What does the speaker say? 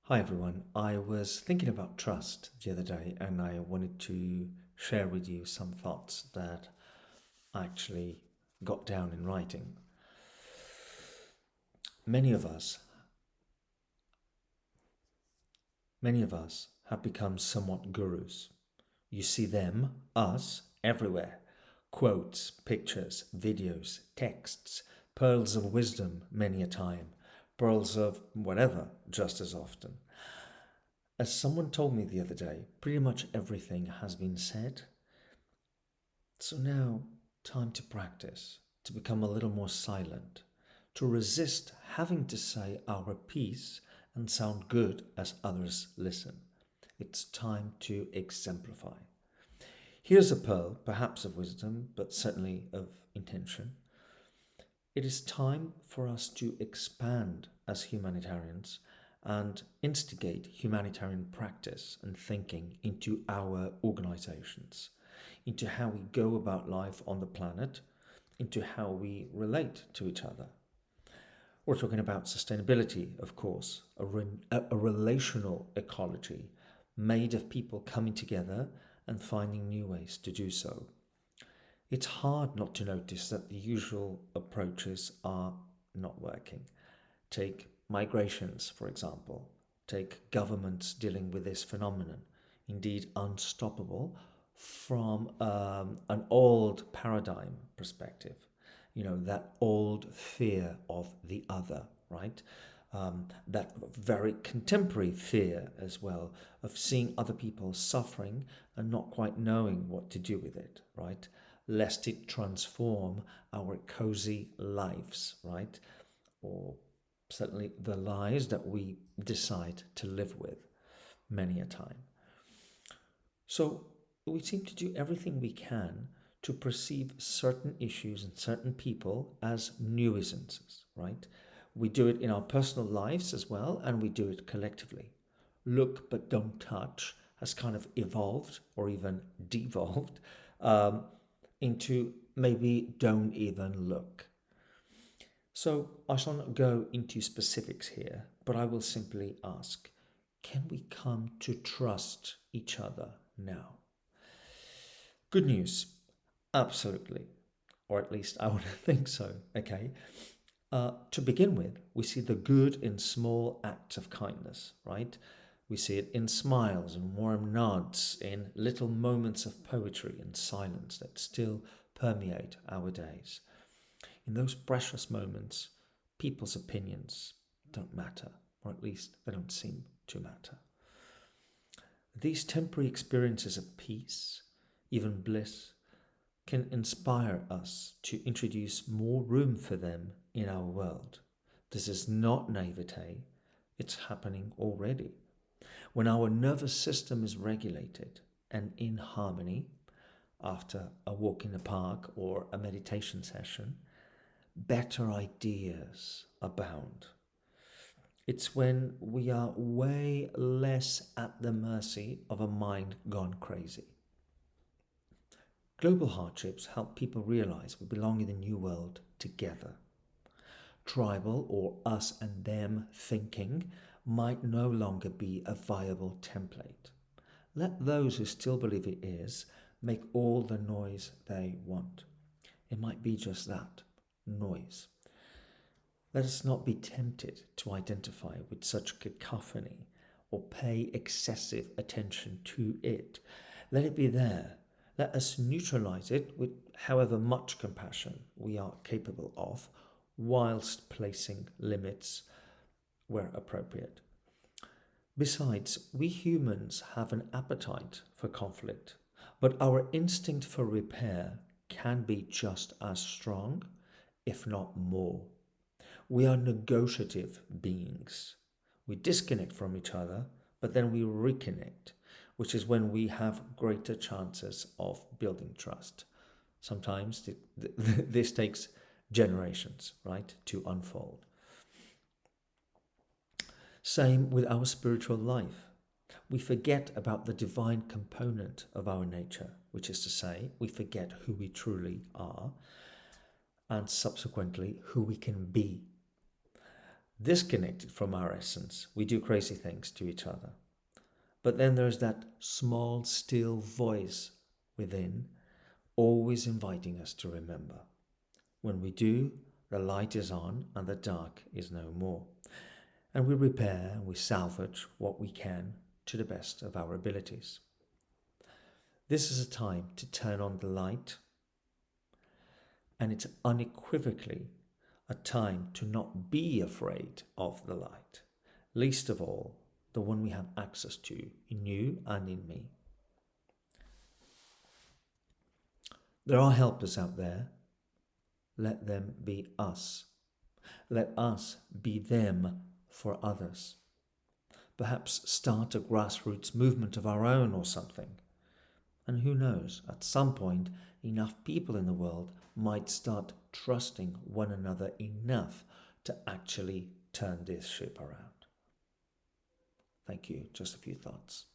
Hi everyone. I was thinking about trust the other day and I wanted to share with you some thoughts that I actually got down in writing. Many of us, many of us have become somewhat gurus. You see them, us, everywhere. Quotes, pictures, videos, texts, pearls of wisdom many a time, pearls of whatever just as often. As someone told me the other day, pretty much everything has been said. So now, time to practice, to become a little more silent, to resist having to say our piece and sound good as others listen. It's time to exemplify. Here's a pearl, perhaps of wisdom, but certainly of intention. It is time for us to expand as humanitarians and instigate humanitarian practice and thinking into our organizations, into how we go about life on the planet, into how we relate to each other. We're talking about sustainability, of course, a relational ecology made of people coming together and finding new ways to do so. It's hard not to notice that the usual approaches are not working. Take migrations, for example. Take governments dealing with this phenomenon, indeed unstoppable from an old paradigm perspective. You know, that old fear of the other, right? That very contemporary fear as well of seeing other people suffering and not quite knowing what to do with it, right? Lest it transform our cozy lives, right? Or certainly the lives that we decide to live with many a time. So we seem to do everything we can to perceive certain issues and certain people as nuisances, right? We do it in our personal lives as well, and we do it collectively. Look but don't touch has kind of evolved or even devolved um, into maybe don't even look. So I shall not go into specifics here, but I will simply ask, can we come to trust each other now? Good news, absolutely. Or at least I would think so, okay? To begin with, we see the good in small acts of kindness, right? We see it in smiles and warm nods, in little moments of poetry and silence that still permeate our days. In those precious moments, people's opinions don't matter, or at least they don't seem to matter. These temporary experiences of peace, even bliss, can inspire us to introduce more room for them in our world. This is not naivete, it's happening already. When our nervous system is regulated and in harmony, after a walk in the park or a meditation session, better ideas abound. It's when we are way less at the mercy of a mind gone crazy. Global hardships help people realize we belong in the new world together. Tribal or us and them thinking might no longer be a viable template. Let those who still believe it is make all the noise they want. It might be just that, noise. Let us not be tempted to identify with such cacophony or pay excessive attention to it. Let it be there. Let us neutralize it with however much compassion we are capable of, whilst placing limits where appropriate. Besides, we humans have an appetite for conflict, but our instinct for repair can be just as strong, if not more. We are negotiative beings. We disconnect from each other, but then we reconnect, which is when we have greater chances of building trust. Sometimes this takes generations, right, to unfold. Same with our spiritual life. We forget about the divine component of our nature, which is to say, we forget who we truly are and subsequently who we can be. disconnected from our essence. We do crazy things to each other. But then there's that small, still voice within, always inviting us to remember. When we do, the light is on and the dark is no more. And we repair and we salvage what we can to the best of our abilities. This is a time to turn on the light, and it's unequivocally a time to not be afraid of the light, least of all the one we have access to in you and in me. There are helpers out there. Let them be us. Let us be them for others. Perhaps start a grassroots movement of our own or something. And who knows, at some point, enough people in the world might start trusting one another enough to actually turn this ship around. Thank you. Just a few thoughts.